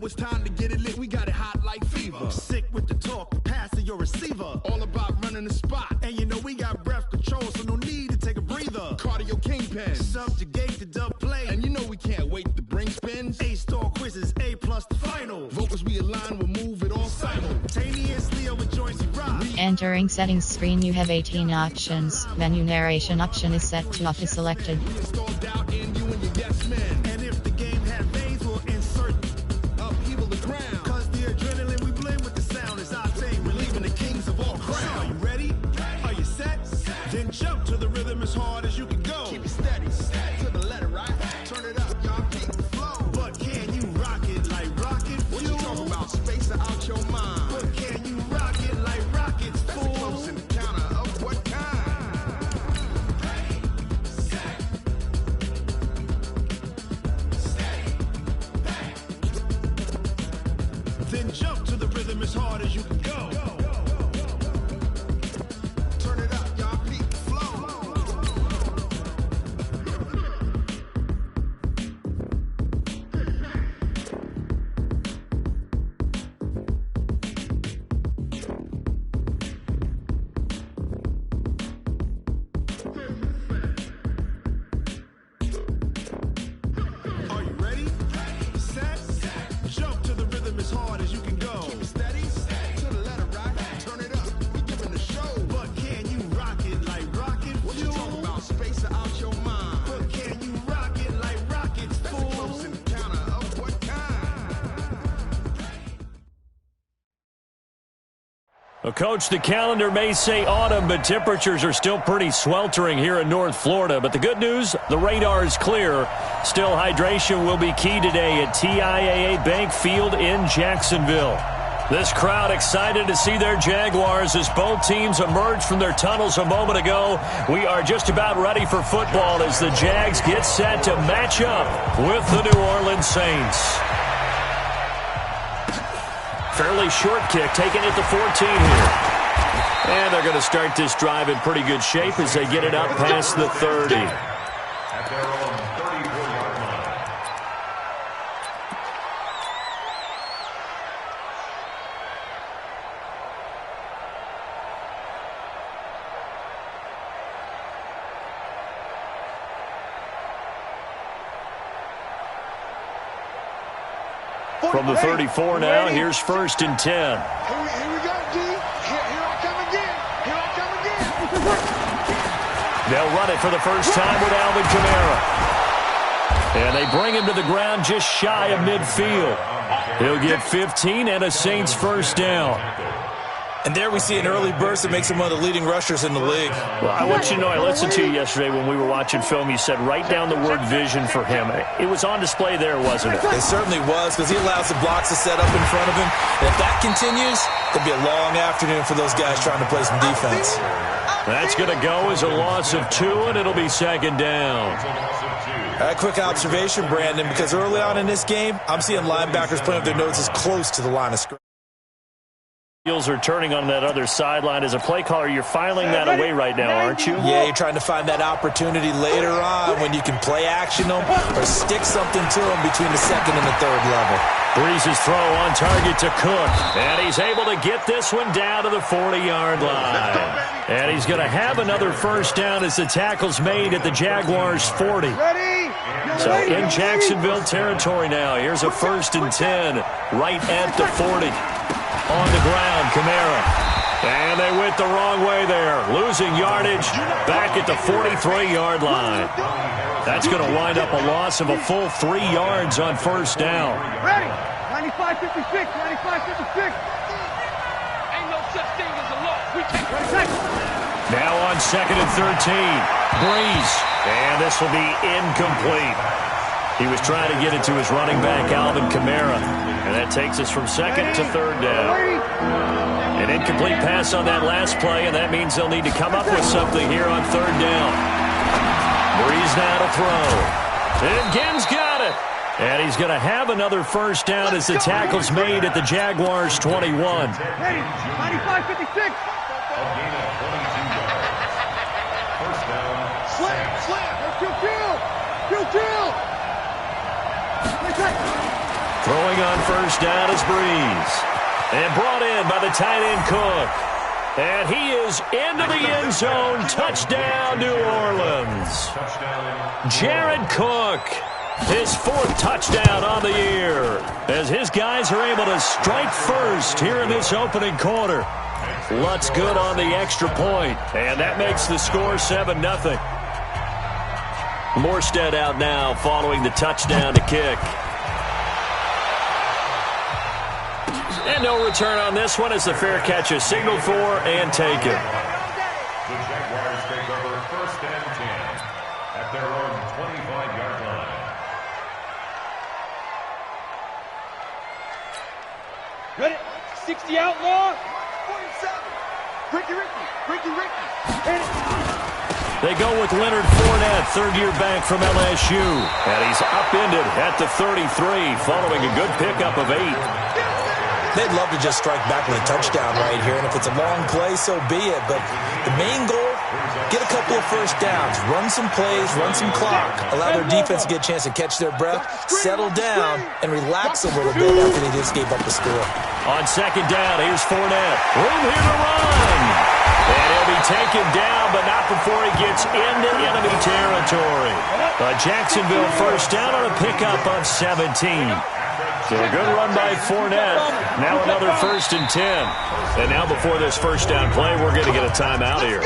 it's time to get it lit, we got it hot like fever. Sick with the talk, the pass of your receiver. All about running the spot. And you know we got breath control, so no need to take a breather. Cardio kingpin. Subjugate the dub play. And you know we can't wait to bring spins. A-star quizzes, A+ the final. Vocals we align, we'll move it all simultaneously over joints you rock. Entering settings screen, you have 18 options. Menu narration option is set to off is selected. And if the game had veins, we'll insert upheaval the ground. Cause the adrenaline we blend with the sound is our thing. We're leaving the kings of all crowns. Are you ready? Are you set? Then jump to the rhythm as hard as you can go. Keep it steady, to the letter, right? Turn it up, y'all keep the flow. But can you rock it like rocket fuel? What you talking about? Space out your mind. But can you rock it like rockets, fool? That's a close encounter of what kind? Then jump to the rhythm as hard as you can go. Turn it up, y'all peak flow. Are you ready? Set? Jump to the rhythm as hard as you can go. Keep it steady, to the letter, right? Turn it up, we giving the show. But can you rock it like rocket fuel? What you talking about? Space out your mind. But can you rock it like rockets, fool? That's a close encounter of what kind? Well, Coach, the calendar may say autumn, but temperatures are still pretty sweltering here in North Florida. But the good news, the radar is clear. Still, hydration will be key today at TIAA Bank Field in Jacksonville. This crowd excited to see their Jaguars as both teams emerged from their tunnels a moment ago. We are just about ready for football as the Jags get set to match up with the New Orleans Saints. Fairly short kick, taking it to 14 here. And they're going to start this drive in pretty good shape as they get it up past the 30. At their own 34-yard line. From the 34 now, here's 1st and 10. Here we go, G. Here I come again. Here I come again. They'll run it for the first time with Alvin Kamara. And they bring him to the ground just shy of midfield. He'll get 15 and a Saints first down. And there we see an early burst that makes him one of the leading rushers in the league. Well, I want you to know, I listened to you yesterday when we were watching film. You said write down the word vision for him. It was on display there, wasn't it? It certainly was, because he allows the blocks to set up in front of him. And if that continues, it'll be a long afternoon for those guys trying to play some defense. That's going to go as a loss of 2, and it'll be 2nd down. A quick observation, Brandon, because early on in this game, I'm seeing linebackers playing with their noses close to the line of scrimmage. Heels are turning on that other sideline. As a play caller, you're filing that away right now, aren't you? Yeah, you're trying to find that opportunity later on when you can play action them or stick something to them between the 2nd and the 3rd level. Breeze's throw on target to Cook. And he's able to get this one down to the 40-yard line. And he's going to have another first down as the tackle's made at the Jaguars' 40. So in Jacksonville territory now. Here's a 1st and 10 right at the 40. On the ground, Kamara. And they went the wrong way there. Losing yardage back at the 43-yard line. That's going to wind up a loss of a full 3 yards on first down. Ready? 95-56, 95-56. Ain't no such thing as a loss. We take it. Now on 2nd and 13. Breeze. And this will be incomplete. He was trying to get it to his running back, Alvin Kamara. And that takes us from 2nd to 3rd down. An incomplete pass on that last play, and that means they'll need to come up with something here on 3rd down. Breeze now to throw. And Ginn's got it. And he's going to have another first down as the tackle's made at the Jaguars' 21. Ready? 95-56. First down. Slam. Kill. Throwing on first down is Breeze. And brought in by the tight end Cook. And he is into the end zone. Touchdown, New Orleans. Jared Cook, his 4th touchdown on the year, as his guys are able to strike first here in this opening quarter. Lutz good on the extra point, and that makes the score 7-0. Morstead out now following the touchdown to kick. And no return on this one as the fair catch is signaled for and taken. The Jaguars take over 1st and 10 at their own 25-yard line. Ready? 60 outlaw. 47. Ricky. Hit it. They go with Leonard Fournette, 3rd-year back from LSU. And he's upended at the 33 following a good pickup of 8. They'd love to just strike back with a touchdown right here, and if it's a long play, so be it. But the main goal, get a couple of first downs, run some plays, run some clock, allow their defense to get a chance to catch their breath, settle down, and relax a little bit after they just gave up the score. On 2nd down, here's Fournette. Room here to run. And he'll be taken down, but not before he gets into enemy territory. A Jacksonville first down on a pickup of 17. So a good run by Fournette. Now another 1st and 10. And now before this first down play, we're going to get a timeout here.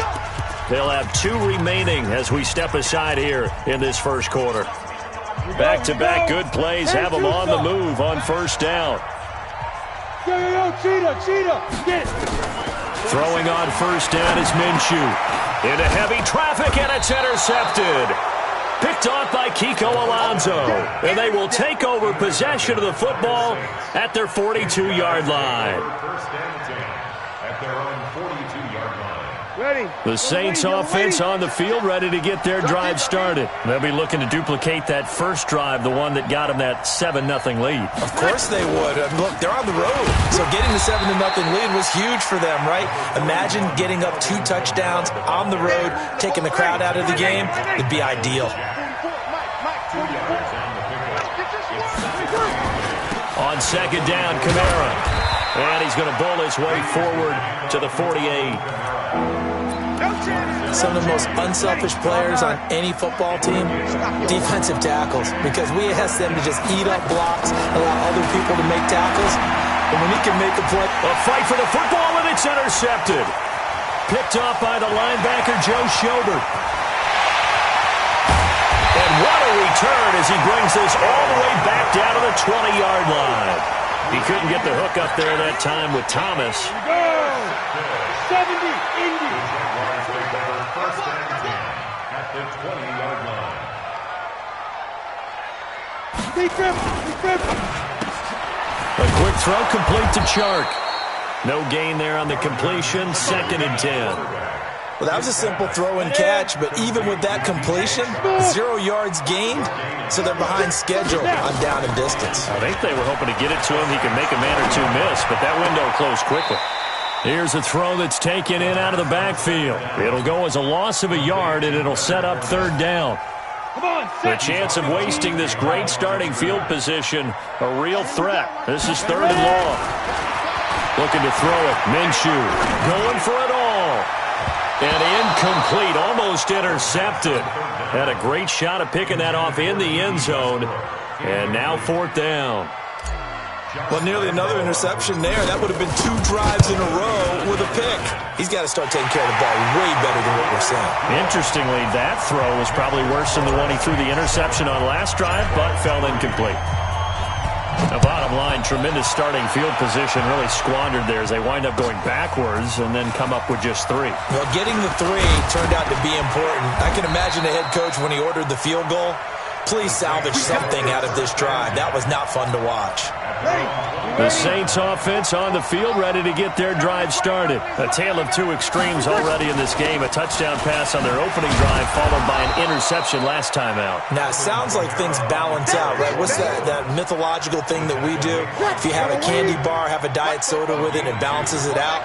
They'll have 2 remaining as we step aside here in this first quarter. Back-to-back good plays have them on the move on first down. Cheetah. Get it. Throwing on first down is Minshew. Into heavy traffic, and it's intercepted. Picked off by Kiko Alonso. And they will take over possession of the football at their 42-yard line. 1st and 10 at their own 42-yard line. Ready. The Saints offense on the field ready to get their drive started. They'll be looking to duplicate that first drive, the one that got them that 7-0 lead. Of course they would. Look, they're on the road, so getting the 7-0 lead was huge for them, right? Imagine getting up 2 touchdowns on the road, taking the crowd out of the game. It'd be ideal. On 2nd down, Kamara. And he's going to bowl his way forward to the 48. Some of the most unselfish players on any football team, defensive tackles, because we ask them to just eat up blocks, allow other people to make tackles. And when he can make a play... A fight for the football, and it's intercepted. Picked off by the linebacker, Joe Schobert. And what a return as he brings this all the way back down to the 20-yard line. He couldn't get the hook up there that time with Thomas. 70, Indy. Jaguars take over 1st and 10 at the 20-yard line. A quick throw complete to Chark. No gain there on the completion. 2nd and 10. Well, that was a simple throw and catch, but even with that completion, 0 yards gained, so they're behind schedule on down and distance. I think they were hoping to get it to him. He could make a man or 2 miss, but that window closed quickly. Here's a throw that's taken in out of the backfield. It'll go as a loss of a yard, and it'll set up 3rd down. The chance of wasting this great starting field position, a real threat. This is 3rd and long. Looking to throw it. Minshew going for it all. And incomplete, almost intercepted. Had a great shot at picking that off in the end zone. And now 4th down. Well, nearly another interception there. That would have been 2 drives in a row with a pick. He's got to start taking care of the ball way better than what we're seeing. Interestingly, that throw was probably worse than the one he threw the interception on last drive, but fell incomplete. The bottom line, tremendous starting field position, really squandered there as they wind up going backwards and then come up with just 3. Well, getting the 3 turned out to be important. I can imagine the head coach when he ordered the field goal. Please salvage something out of this drive. That was not fun to watch. The Saints offense on the field ready to get their drive started. A tale of 2 extremes already in this game. A touchdown pass on their opening drive followed by an interception last time out. Now, it sounds like things balance out, right? What's that mythological thing that we do? If you have a candy bar, have a diet soda with it, it balances it out.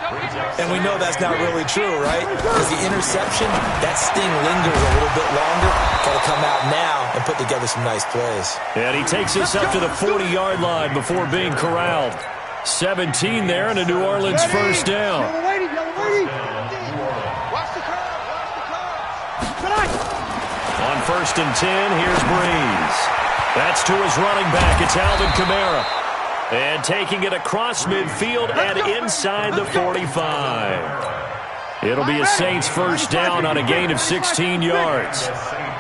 And we know that's not really true, right? Because the interception, that sting lingers a little bit longer. Got to come out now and put the together some nice plays. And he takes us up to the 40-yard line before being corralled. 17 there and a New Orleans first down. On 1st and 10, here's Breeze. That's to his running back. It's Alvin Kamara. And taking it across midfield and inside the 45. It'll be a Saints first down on a gain of 16 yards.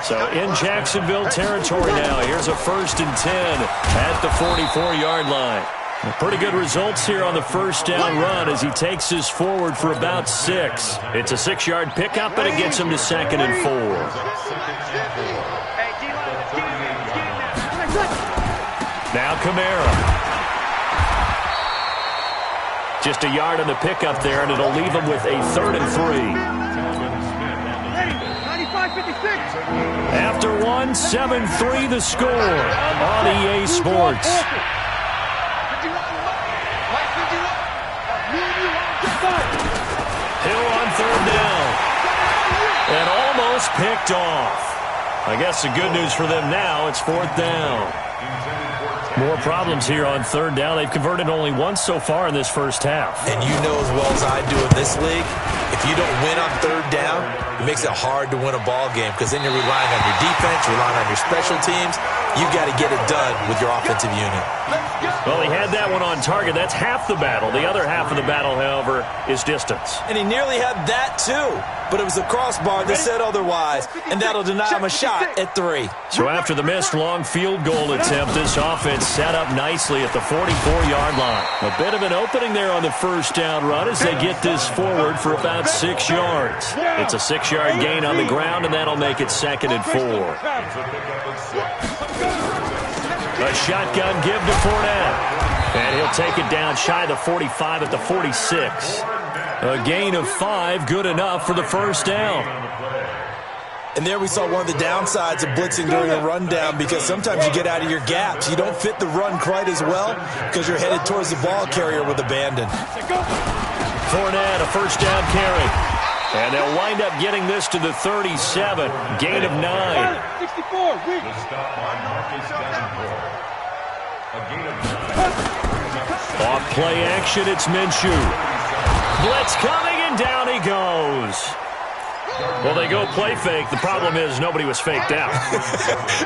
So in Jacksonville territory now. Here's a 1st and 10 at the 44-yard line. Pretty good results here on the first down run as he takes us forward for about 6. It's a 6-yard pickup, and it gets him to 2nd and 4. Now Kamara. Just a yard on the pickup there, and it'll leave him with a 3rd and 3. After one, 7-3 the score on EA Sports. Hill on 3rd down. And almost picked off. I guess the good news for them now, it's 4th down. More problems here on 3rd down. They've converted only once so far in this first half. And you know as well as I do in this league, if you don't win on 3rd down, it makes it hard to win a ball game because then you're relying on your defense, relying on your special teams. You've got to get it done with your offensive unit. Well, he had that one on target. That's half the battle. The other half of the battle, however, is distance. And he nearly had that too. But it was the crossbar that said otherwise, and that'll deny him a shot at 3. So after the missed long field goal attempt, this offense set up nicely at the 44-yard line. A bit of an opening there on the first down run as they get this forward for about 6 yards. It's a 6-yard gain on the ground, and that'll make it 2nd and 4. A shotgun give to Fournette. And he'll take it down shy of the 45 at the 46. A gain of 5, good enough for the first down. And there we saw one of the downsides of blitzing during a rundown because sometimes you get out of your gaps. You don't fit the run quite as well because you're headed towards the ball carrier with abandon. Fournette, a first down carry. And they'll wind up getting this to the 37. Gain of 9. 64. Off play action, it's Minshew. Blitz coming, and down he goes. Well, they go play fake. The problem is nobody was faked out.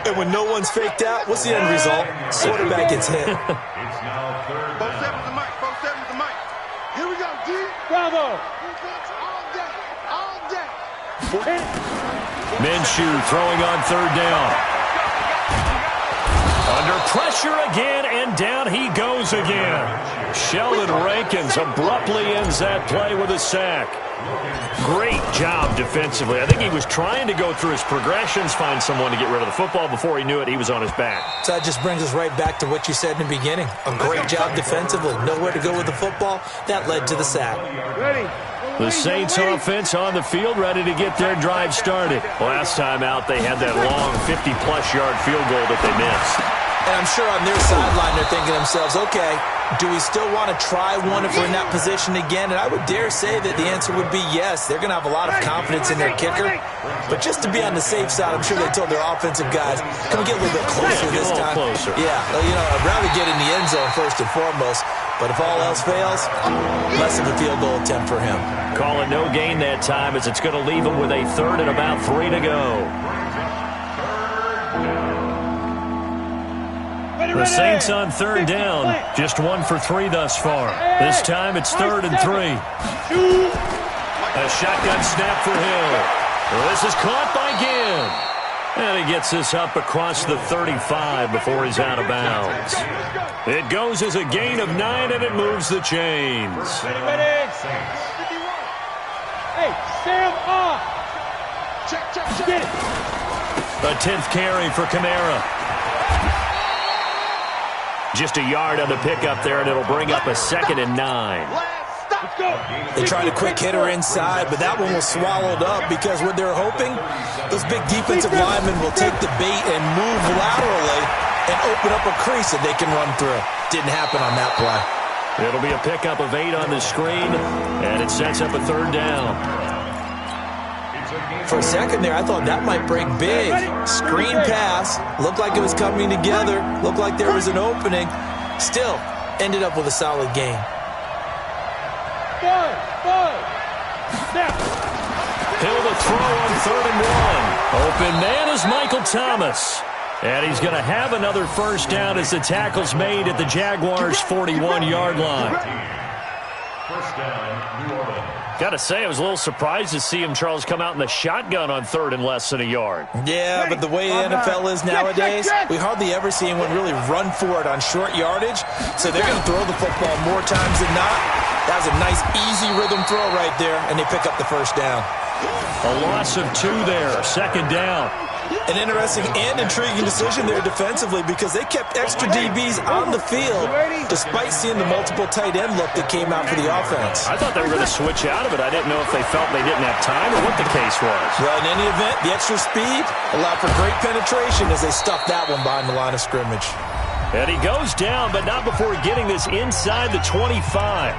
And when no one's faked out, what's the end result? Quarterback gets hit. Both sevens the mic. Here we go, D. Bravo. All day. Minshew throwing on 3rd down. Under pressure again, and down he goes again. Sheldon Rankins abruptly ends that play with a sack. Great job defensively. I think he was trying to go through his progressions, find someone to get rid of the football. Before he knew it, he was on his back. So that just brings us right back to what you said in the beginning. A great job defensively. Nowhere to go with the football. That led to the sack. The Saints offense on the field, ready to get their drive started. Last time out, they had that long 50-plus yard field goal that they missed. And I'm sure on their sideline they're thinking to themselves, okay, do we still want to try one if we're in that position again? And I would dare say that the answer would be yes. They're going to have a lot of confidence in their kicker. But just to be on the safe side, I'm sure they told their offensive guys, can we get a little bit closer this time? Closer. Yeah, you know, I'd rather get in the end zone first and foremost. But if all else fails, less of a field goal attempt for him. Call it no gain that time as it's going to leave him with a 3rd and about 3 to go. The Saints on 3rd down. Just 1 for 3 thus far. This time it's 3rd and 3. A shotgun snap for Hill. This is caught by Ginn. And he gets this up across the 35 before he's out of bounds. It goes as a gain of 9, and it moves the chains. Hey, Sam off. Check. Get it. A 10th carry for Kamara. Just a yard on the pickup there, and it'll bring up a 2nd and 9. They tried a quick hitter inside, but that one was swallowed up because what they're hoping, those big defensive linemen will take the bait and move laterally and open up a crease that they can run through. Didn't happen on that play. It'll be a pickup of 8 on the screen, and it sets up a 3rd down. It's a For a second there, I thought that might break big. Screen pass. Looked like it was coming together. Looked like there was an opening. Still, ended up with a solid game. Hill to throw on 3rd and 1. Open man is Michael Thomas. And he's going to have another first down as the tackle's made at the Jaguars' 41-yard line. First down, New Orleans. Got to say, I was a little surprised to see him, Charles, come out in the shotgun on 3rd and less than a yard. Yeah, but the way the NFL is nowadays, we hardly ever see anyone really run for it on short yardage. So they're going to throw the football more times than not. That was a nice, easy rhythm throw right there, and they pick up the first down. A loss of 2 there, 2nd down. An interesting and intriguing decision there defensively because they kept extra DBs on the field despite seeing the multiple tight end look that came out for the offense. I thought they were going to switch out of it. I didn't know if they felt they didn't have time or what the case was. Well, in any event, the extra speed allowed for great penetration as they stuffed that one behind the line of scrimmage. And he goes down, but not before getting this inside the 25.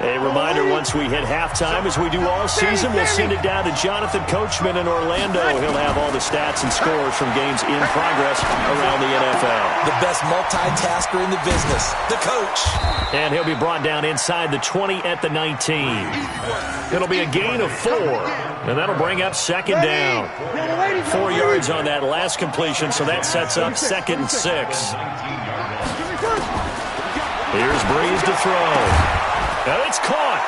A reminder, once we hit halftime, as we do all season, we'll send it down to Jonathan Coachman in Orlando. He'll have all the stats and scores from games in progress around the NFL. The best multitasker in the business, the coach. And he'll be brought down inside the 20 at the 19. It'll be a gain of 4, and that'll bring up 2nd down. 4 yards on that last completion, so that sets up 2nd and 6. Here's Breeze to throw. And it's caught.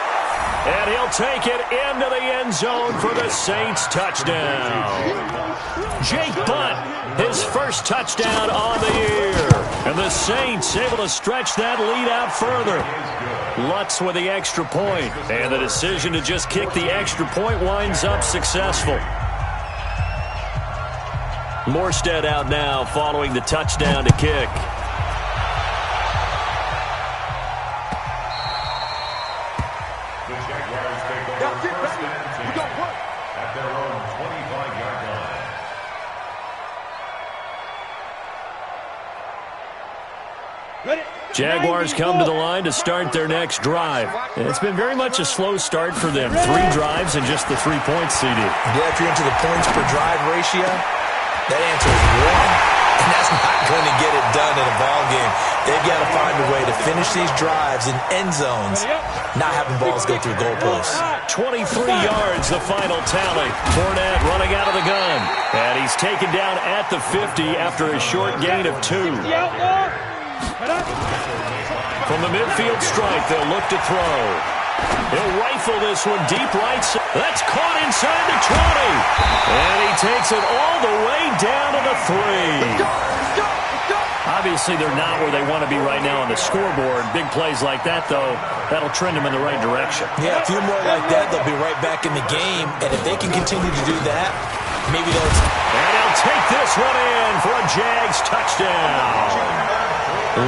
And he'll take it into the end zone for the Saints touchdown. Jake Butt, his first touchdown on the year. And the Saints able to stretch that lead out further. Lutz with the extra point. And the decision to just kick the extra point winds up successful. Morstead out now following the touchdown to kick. Jaguars come to the line to start their next drive. And it's been very much a slow start for them. 3 drives and just the 3 points, CD. Yeah, if you're into the points per drive ratio, that answer is 1. And that's not going to get it done in a ball game. They've got to find a way to finish these drives in end zones, not having balls go through goalposts. 23 yards, the final tally. Fournette running out of the gun. And he's taken down at the 50 after a short gain of 2. From the midfield stripe, they'll look to throw. He'll rifle this one deep right side. That's caught inside the 20. And he takes it all the way down to the 3. Obviously, they're not where they want to be right now on the scoreboard. Big plays like that, though, that'll trend them in the right direction. Yeah, a few more like that, they'll be right back in the game. And if they can continue to do that, maybe they'll... And he'll take this one in for a Jags touchdown.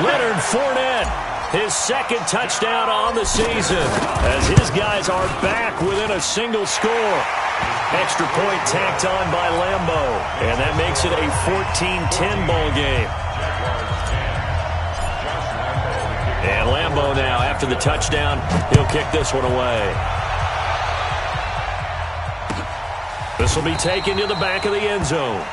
Leonard Fournette, his 2nd touchdown on the season, as his guys are back within a single score. Extra point tacked on by Lambo, and that makes it a 14-10 ball game. And Lambo now, after the touchdown, he'll kick this one away. This will be taken to the back of the end zone.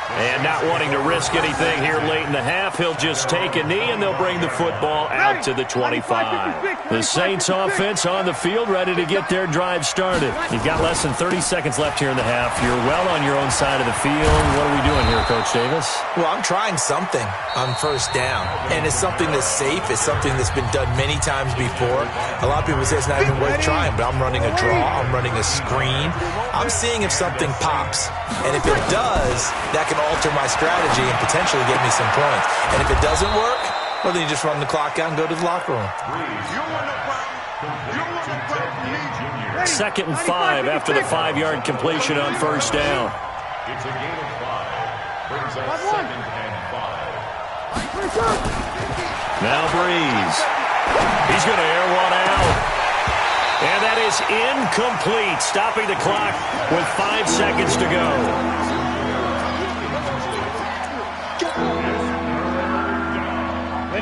And not wanting to risk anything here late in the half, he'll just take a knee, and they'll bring the football out to the 25. The Saints offense on the field, ready to get their drive started. You've got less than 30 seconds left here in the half. You're well on your own side of the field. What are we doing here, Coach Davis? Well, I'm trying something on first down, and it's something that's safe. It's something that's been done many times before. A lot of people say it's not even worth trying, but I'm running a draw. I'm running a screen. I'm seeing if something pops, and if it does, that can alter my strategy and potentially get me some points. And if it doesn't work, well, then you just run the clock out and go to the locker room. 2nd and 5 after the 5-yard completion on first down. It's a gain of 5. Brings up 2nd and 5. Now Breeze. He's going to air one out. And that is incomplete, stopping the clock with 5 seconds to go.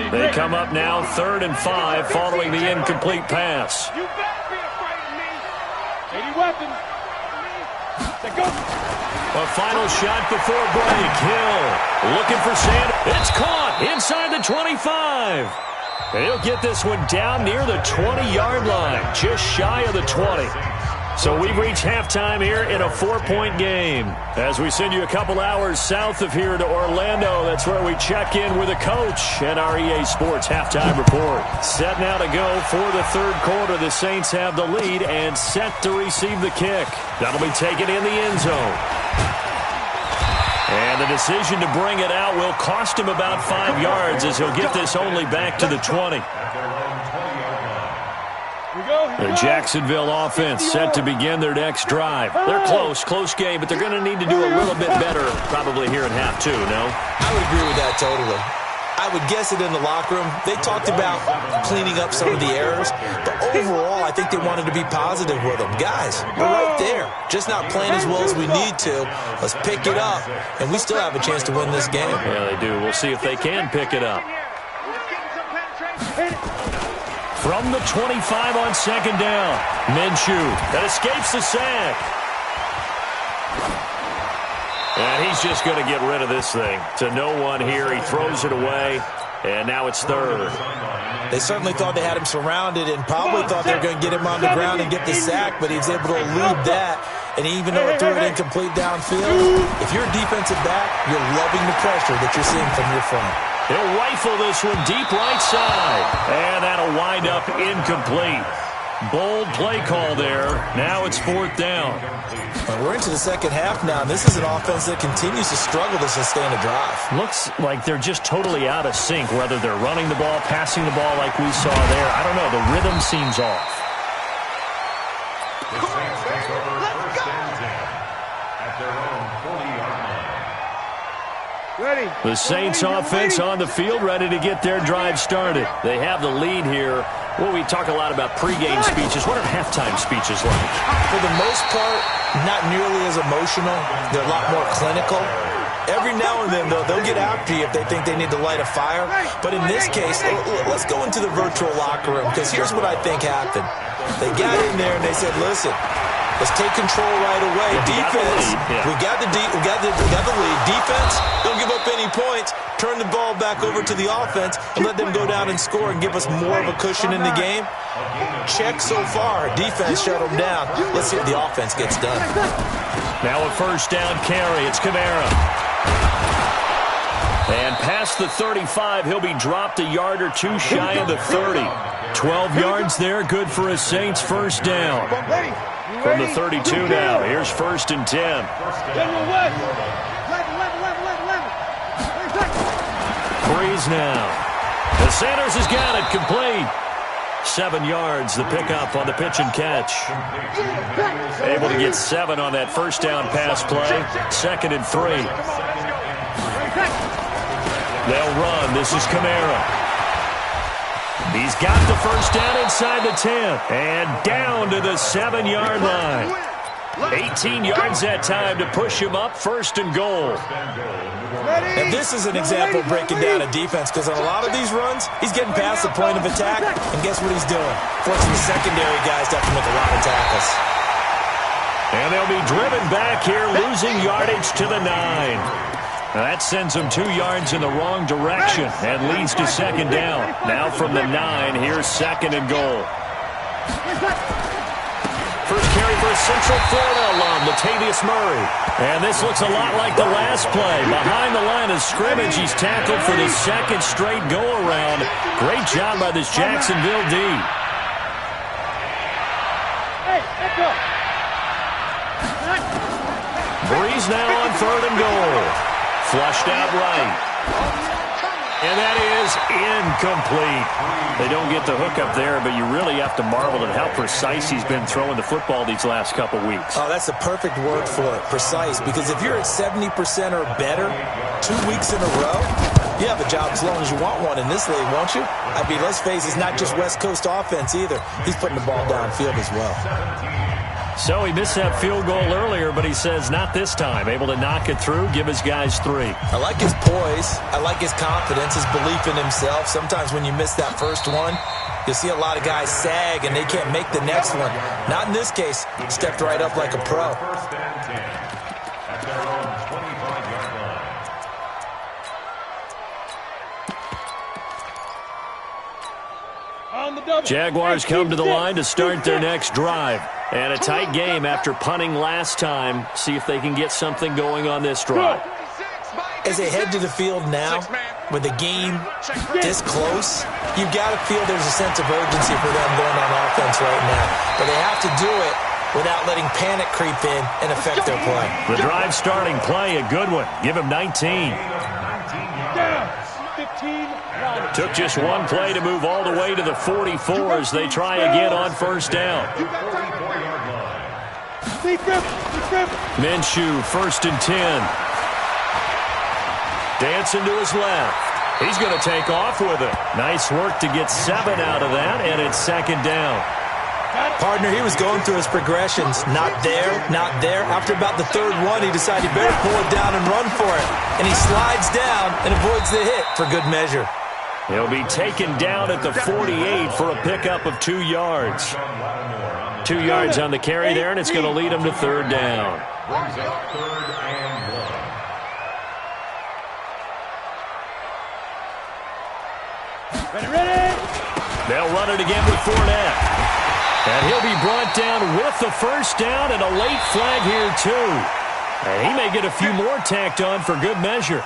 They come up now 3rd and 5 following the incomplete pass. 80 weapons. Let go. A final shot before break. Hill looking for Sanders. It's caught inside the 25. And he'll get this one down near the 20-yard line, just shy of the 20. So we've reached halftime here in a 4-point game. As we send you a couple hours south of here to Orlando, that's where we check in with a coach and our EA Sports halftime report. Set now to go for the third quarter. The Saints have the lead and set to receive the kick. That'll be taken in the end zone. And the decision to bring it out will cost him about 5 yards as he'll get this only back to the 20. The Jacksonville offense set to begin their next drive. They're close game, but they're going to need to do a little bit better probably here in half two, no? I would agree with that totally. I would guess it in the locker room. They talked about cleaning up some of the errors, but overall, I think they wanted to be positive with them. Guys, we're right there. Just not playing as well as we need to. Let's pick it up, and we still have a chance to win this game. Yeah, they do. We'll see if they can pick it up. From the 25 on second down, Minshew that escapes the sack. And he's just going to get rid of this thing. To no one here. He throws it away, and now it's third. They certainly thought they had him surrounded and probably thought they were going to get him on the ground and get the sack, but he was able to elude that. And even though it threw it incomplete downfield, if you're a defensive back, you're loving the pressure that you're seeing from your front. He'll rifle this one deep right side, and that'll wind up incomplete. Bold play call there. Now it's fourth down. We're into the second half now. This is an offense that continues to struggle to sustain a drive. Looks like they're just totally out of sync, whether they're running the ball, passing the ball like we saw there. I don't know. The rhythm seems off. The Saints take over first and 10 at their own 40-yard line. Ready. The Saints offense on the field, ready to get their drive started. They have the lead here. Well, we talk a lot about pregame speeches. What are halftime speeches like? For the most part, not nearly as emotional. They're a lot more clinical. Every now and then, though, they'll get after you if they think they need to light a fire. But in this case, let's go into the virtual locker room, because here's what I think happened. They got in there and they said, listen, let's take control right away. Defense, we got the lead. Defense, don't give up any points. Turn the ball back over to the offense and let them go down and score and give us more of a cushion in the game. Check so far. Defense shut them down. Let's see what the offense gets done. Now a first down carry. It's Kamara. And past the 35, he'll be dropped a yard or two shy of the 30. 12 yards there, good for a Saints first down. From the 32 now, here's first and 10. Breeze now. And Sanders has got it complete. 7 yards, the pickup on the pitch and catch. Able to get 7 on that first down pass play. Second and 3. They'll run. This is Kamara. He's got the first down inside the 10. And down to the 7-yard line. 18 yards that time to push him up, first and goal. And this is an example of breaking down a defense, because on a lot of these runs, he's getting past the point of attack, and guess what he's doing? Forcing the secondary guys to have to make a lot of tackles. And they'll be driven back here, losing yardage to the 9. Now that sends them 2 yards in the wrong direction and leads to second down. Now from the 9, here's second and goal. First carry for a Central Florida alum, Latavius Murray. And this looks a lot like the last play. Behind the line of scrimmage, he's tackled for the second straight go-around. Great job by this Jacksonville D. Breeze now on third and goal. Flushed out right. And that is incomplete. They don't get the hook up there, but you really have to marvel at how precise he's been throwing the football these last couple weeks. Oh, that's the perfect word for it, precise, because if you're at 70% or better 2 weeks in a row, you have a job as long as you want one in this league, won't you? I mean, let's face it, it's not just West Coast offense either. He's putting the ball downfield as well. So he missed that field goal earlier, but he says not this time. Able to knock it through, give his guys 3. I like his poise. I like his confidence, his belief in himself. Sometimes when you miss that first one, you'll see a lot of guys sag and they can't make the next one. Not in this case. Stepped right up like a pro. First and 10 at their own 25-yard line. On the double. Jaguars come to the line to start their next drive. And a tight game after punting last time. See if they can get something going on this drive. As they head to the field now, with the game this close, you've got to feel there's a sense of urgency for them going on offense right now. But they have to do it without letting panic creep in and affect their play. The drive starting play, a good one. Give him 19. Took just one play to move all the way to the 44 as they try again on first down. Minshew, first and 10. Dancing to his left. He's going to take off with it. Nice work to get 7 out of that, and it's second down. Partner, he was going through his progressions. Not there, not there. After about the third one, he decided he better pull it down and run for it. And he slides down and avoids the hit for good measure. He'll be taken down at the 48 for a pickup of 2 yards. 2 yards on the carry there, and it's going to lead him to third down. Brings up third and 1. Ready. They'll run it again with Fournette. And he'll be brought down with the first down and a late flag here, too. And he may get a few more tacked on for good measure.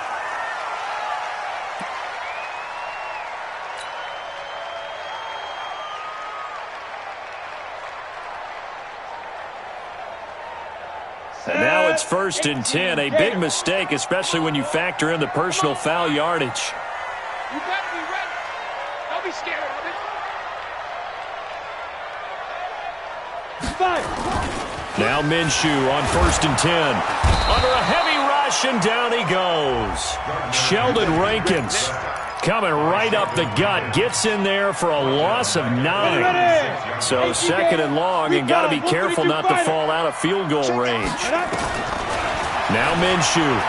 And now it's first and 10. A big mistake, especially when you factor in the personal foul yardage. You got to be ready. Don't be scared of it. Now Minshew on first and 10. Under a heavy rush, and down he goes. Sheldon Rankins coming right up the gut. Gets in there for a loss of 9. So second and long, and got to be careful not to fall out of field goal range. Now Minshew.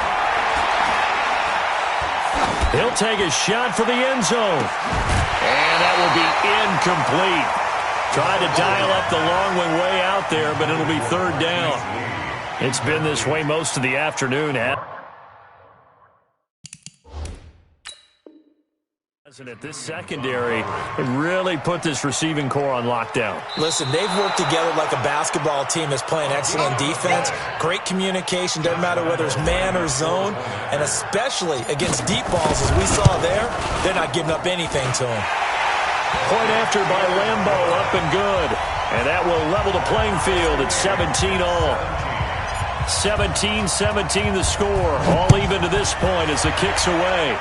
He'll take a shot for the end zone. And that will be incomplete. Trying to dial up the long one way out there, but it'll be third down. It's been this way most of the afternoon. At this secondary, it really put this receiving core on lockdown. Listen, they've worked together like a basketball team that's playing excellent defense. Great communication, doesn't matter whether it's man or zone, and especially against deep balls, as we saw there, they're not giving up anything to them. Point after by Lambeau, up and good. And that will level the playing field at 17 all. 17-17 the score. All even to this point as the kick's away.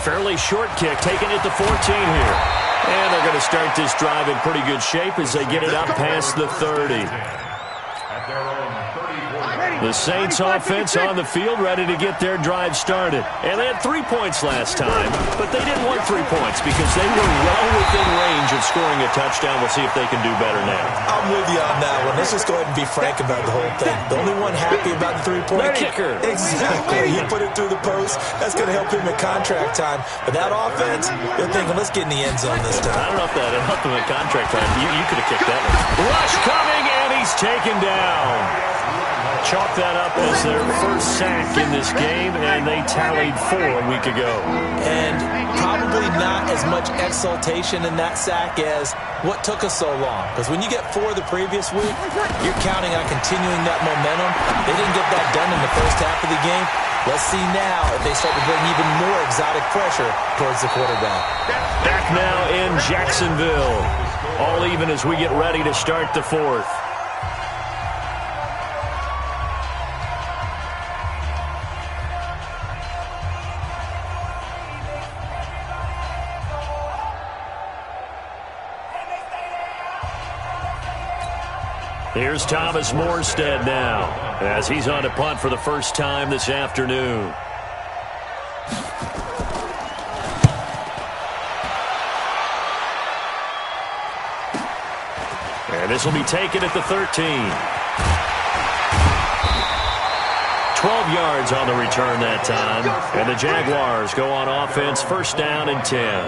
Fairly short kick, taken at the 14 here. And they're going to start this drive in pretty good shape as they get it up past the 30. The Saints offense on the field, ready to get their drive started. And they had 3 points last time, but they didn't want 3 points because they were well within range of scoring a touchdown. We'll see if they can do better now. I'm with you on that one. Let's just go ahead and be frank about the whole thing. The only one happy about the three-point kicker. Exactly. He put it through the post. That's going to help him at contract time. But that offense, they're thinking, let's get in the end zone this time. I don't know if that helped him at contract time. You could have kicked that one. Rush coming, and he's taken down. Chalk that up as their first sack in this game, and they tallied 4 a week ago. And probably not as much exultation in that sack as what took us so long. Because when you get 4 the previous week, you're counting on continuing that momentum. They didn't get that done in the first half of the game. Let's see now if they start to bring even more exotic pressure towards the quarterback. Back now in Jacksonville. All even as we get ready to start the 4th. Here's Thomas Morstead now, as he's on to punt for the first time this afternoon. And this will be taken at the 13. 12 yards on the return that time. And the Jaguars go on offense, first down and 10.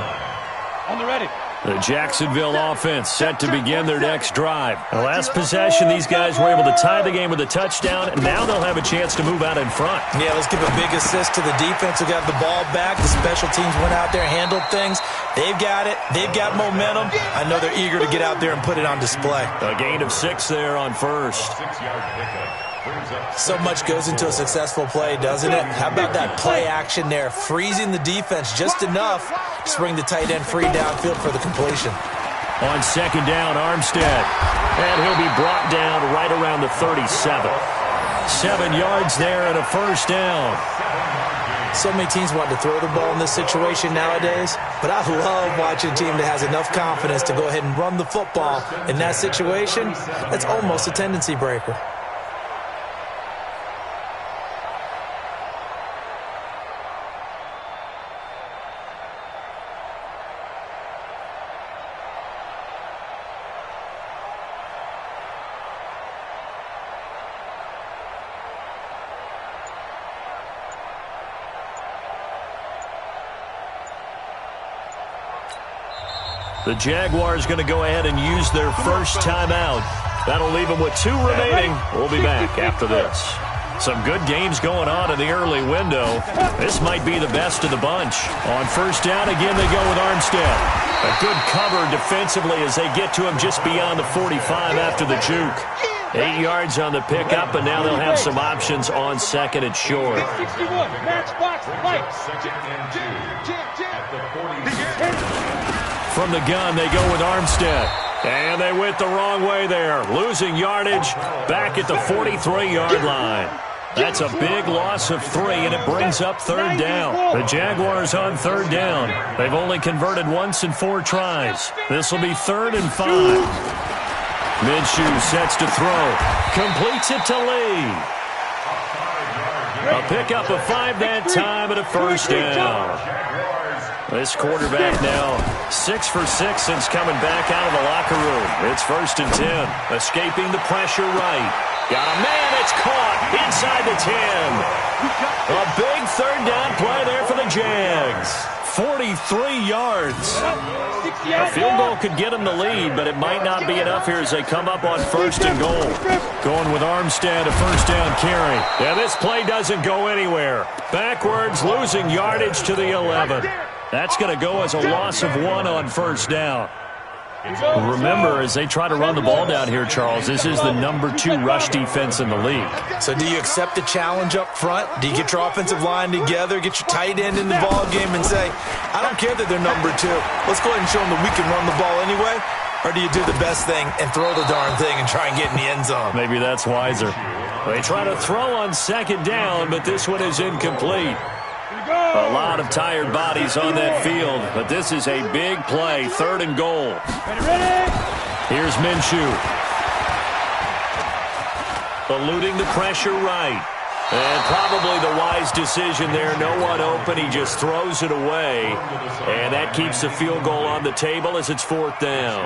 On the ready. The Jacksonville offense set to begin their next drive. The last possession, these guys were able to tie the game with a touchdown, and now they'll have a chance to move out in front. Yeah, let's give a big assist to the defense who got the ball back. The special teams went out there and handled things. They've got it. They've got momentum. I know they're eager to get out there and put it on display. A gain of 6 there on first. So much goes into a successful play, doesn't it? How about that play action there, freezing the defense just enough to bring the tight end free downfield for the completion. On second down, Armstead. And he'll be brought down right around the 37. 7 yards there and a first down. So many teams want to throw the ball in this situation nowadays, but I love watching a team that has enough confidence to go ahead and run the football. In that situation, that's almost a tendency breaker. The Jaguars going to go ahead and use their first timeout. That'll leave them with 2 remaining. We'll be back after this. Some good games going on in the early window. This might be the best of the bunch. On first down, again, they go with Armstead. A good cover defensively as they get to him just beyond the 45 after the juke. 8 yards on the pickup, and now they'll have some options on second and short. 61, matchbox, light. From the gun, they go with Armstead. And they went the wrong way there, losing yardage back at the 43-yard line. That's a big loss of 3, and it brings up third down. The Jaguars on third down. They've only converted once in 4 tries. This will be 3rd and 5. Minshew sets to throw. Completes it to Lee. A pickup of 5 that time and a first down. This quarterback now 6 for 6 since coming back out of the locker room. It's 1st and 10. Escaping the pressure right. Got a man. It's caught inside the 10. A big third down play there for the Jags. 43 yards. A field goal could get them the lead, but it might not be enough here as they come up on 1st and goal. Going with Armstead, a first down carry. Yeah, this play doesn't go anywhere. Backwards, losing yardage to the 11. That's going to go as a loss of 1 on first down. Remember, as they try to run the ball down here, Charles, this is the number 2 rush defense in the league. So do you accept the challenge up front? Do you get your offensive line together, get your tight end in the ball game and say, I don't care that they're number 2. Let's go ahead and show them that we can run the ball anyway? Or do you do the best thing and throw the darn thing and try and get in the end zone? Maybe that's wiser. They try to throw on second down, but this one is incomplete. A lot of tired bodies on that field, but this is a big play, 3rd and goal. Here's Minshew. Eluding the pressure right. And probably the wise decision there. No one open. He just throws it away. And that keeps the field goal on the table as it's 4th down.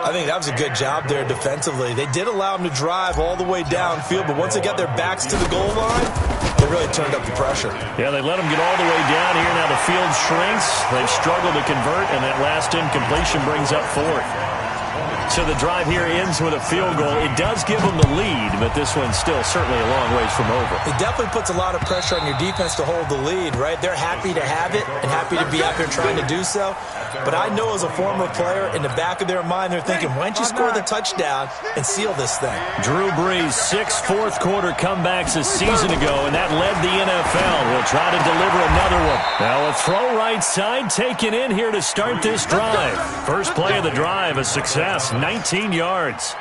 I think that was a good job there defensively. They did allow them to drive all the way downfield, but once they got their backs to the goal line, they really turned up the pressure. Yeah, they let them get all the way down here. Now the field shrinks. They've struggled to convert, and that last incompletion brings up 4th. So the drive here ends with a field goal. It does give them the lead, but this one's still certainly a long ways from over. It definitely puts a lot of pressure on your defense to hold the lead, right? They're happy to have it and happy to be out there trying to do so. But I know as a former player, in the back of their mind, they're thinking, why don't you score the touchdown and seal this thing? Drew Brees, 6 fourth-quarter comebacks a season ago, and that led the NFL. He'll try to deliver another one. Now a throw right side taken in here to start this drive. First play of the drive, a success, 19 yards.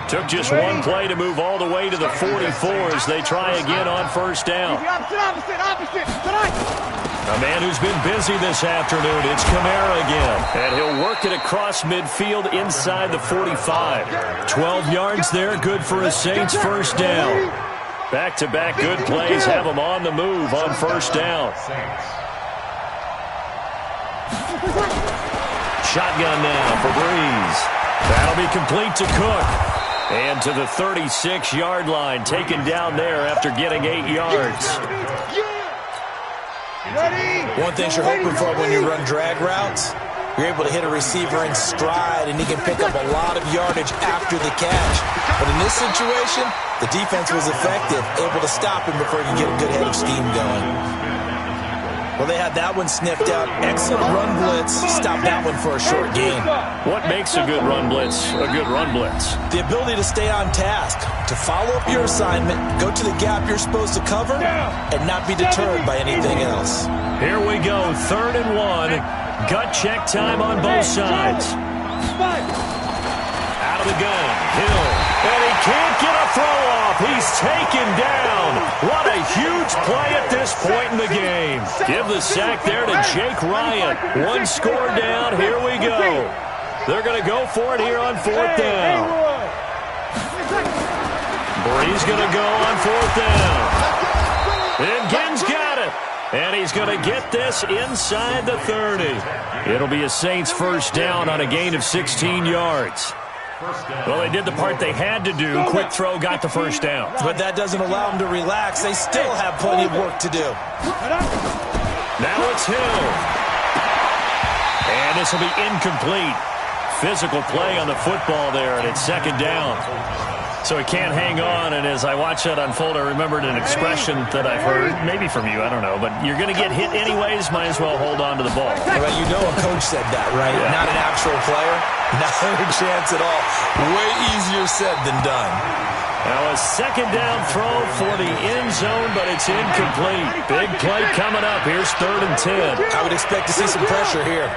Took just one play to move all the way to the 44 as they try again on first down. A man who's been busy this afternoon, it's Kamara again. And he'll work it across midfield inside the 45. 12 yards there, good for a Saints first down. Back-to-back good plays have them on the move on first down. Shotgun now for Brees. That'll be complete to Cook. And to the 36-yard line, taken down there after getting 8 yards. One thing you're hoping for when you run drag routes, you're able to hit a receiver in stride, and he can pick up a lot of yardage after the catch. But in this situation, the defense was effective, able to stop him before he could get a good head of steam going. Well, they had that one sniffed out. Excellent run blitz. Stop that one for a short gain. What makes a good run blitz a good run blitz? The ability to stay on task, to follow up your assignment, go to the gap you're supposed to cover, and not be deterred by anything else. Here we go, 3rd and 1. Gut check time on both sides. Out of the gun, Hill. And he can't get a throw off. He's taken down. What a huge play at this point in the game. Give the sack there to Jake Ryan. One score down. Here we go. They're going to go for it here on 4th down. Bree's going to go on 4th down. And Ginn's got it. And he's going to get this inside the 30. It'll be a Saints first down on a gain of 16 yards. Well, they did the part they had to do. Quick throw, got the first down. But that doesn't allow them to relax. They still have plenty of work to do. Now it's Hill. And this will be incomplete. Physical play on the football there, and it's 2nd down. So he can't hang on, and as I watched that unfold, I remembered an expression that I've heard, maybe from you, I don't know, but you're going to get hit anyways, might as well hold on to the ball. Well, you know a coach said that, right? Yeah. Not an actual player. Not a chance at all. Way easier said than done. Now a 2nd down throw for the end zone, but it's incomplete. Big play coming up. Here's 3rd and 10. I would expect to see some pressure here.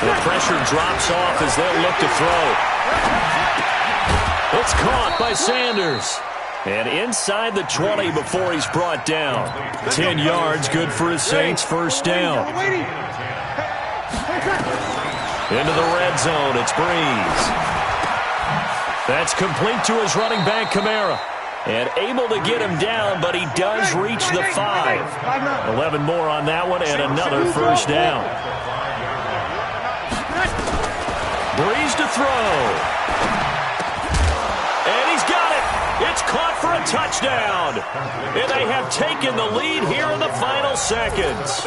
The pressure drops off as they'll look to throw. It's caught by Sanders. And inside the 20 before he's brought down. 10 yards, good for his Saints first down. Into the red zone, it's Breeze. That's complete to his running back, Kamara. And able to get him down, but he does reach the 5. 11 more on that one, and another first down. Breeze to throw. And he's got it. It's caught for a touchdown. And they have taken the lead here in the final seconds.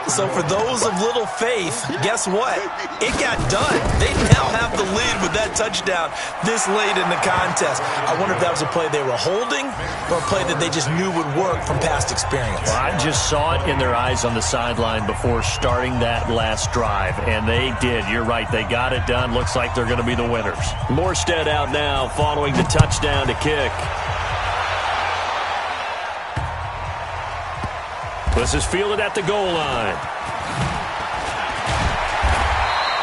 So for those of little faith, guess what? It got done. They now have the lead with that touchdown this late in the contest. I wonder if that was a play they were holding or a play that they just knew would work from past experience. Well, I just saw it in their eyes on the sideline before starting that last drive, and they did. You're right. They got it done. Looks like they're going to be the winners. Morstead out now following the touchdown to kick. This is fielded at the goal line.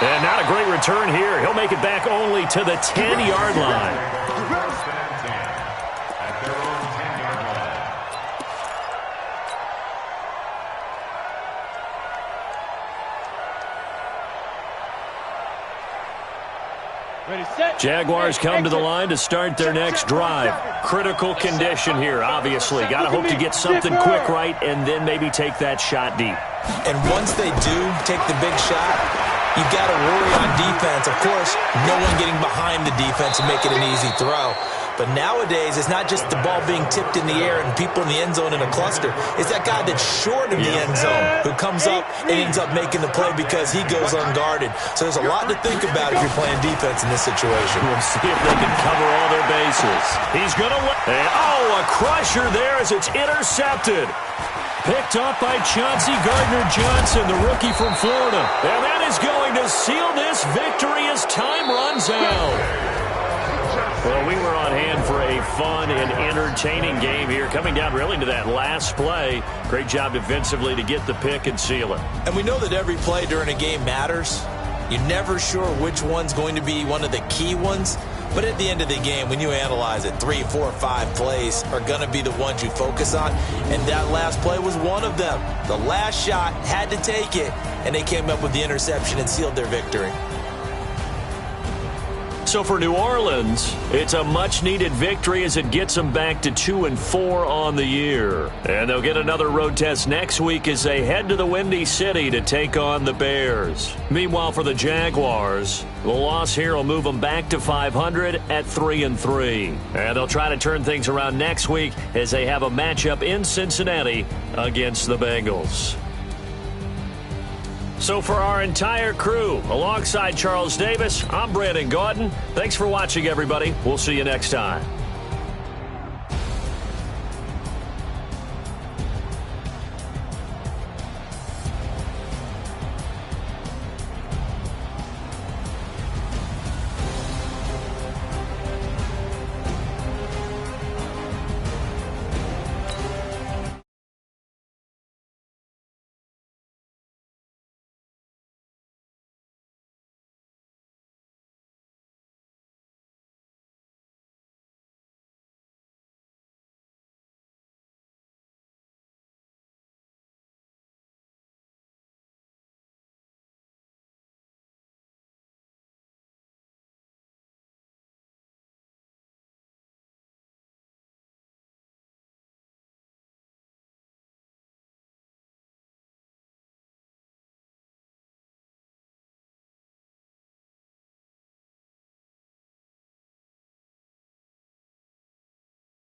And not a great return here. He'll make it back only to the 10-yard line. Jaguars come to the line to start their next drive. Critical condition here, obviously. Got to hope to get something quick right and then maybe take that shot deep. And once they do take the big shot, you got to worry on defense. Of course, no one getting behind the defense and making an easy throw. But nowadays, it's not just the ball being tipped in the air and people in the end zone in a cluster. It's that guy that's short of the end zone who comes up and ends up making the play because he goes unguarded. So there's a lot to think about if you're playing defense in this situation. We'll see if they can cover all their bases. He's going to win. Oh, a crusher there as it's intercepted. Picked up by Chauncey Gardner-Johnson, the rookie from Florida. And that is going to seal this victory as time runs out. Well, we were on hand for a fun and entertaining game here. Coming down really to that last play. Great job defensively to get the pick and seal it. And we know that every play during a game matters. You're never sure which one's going to be one of the key ones. But at the end of the game, when you analyze it, 3, 4, 5 plays are going to be the ones you focus on. And that last play was one of them. The last shot had to take it, and they came up with the interception and sealed their victory. So for New Orleans, it's a much-needed victory as it gets them back to 2-4 on the year. And they'll get another road test next week as they head to the Windy City to take on the Bears. Meanwhile, for the Jaguars, the loss here will move them back to 500 at 3-3. And they'll try to turn things around next week as they have a matchup in Cincinnati against the Bengals. So for our entire crew, alongside Charles Davis, I'm Brandon Gaudin. Thanks for watching, everybody. We'll see you next time.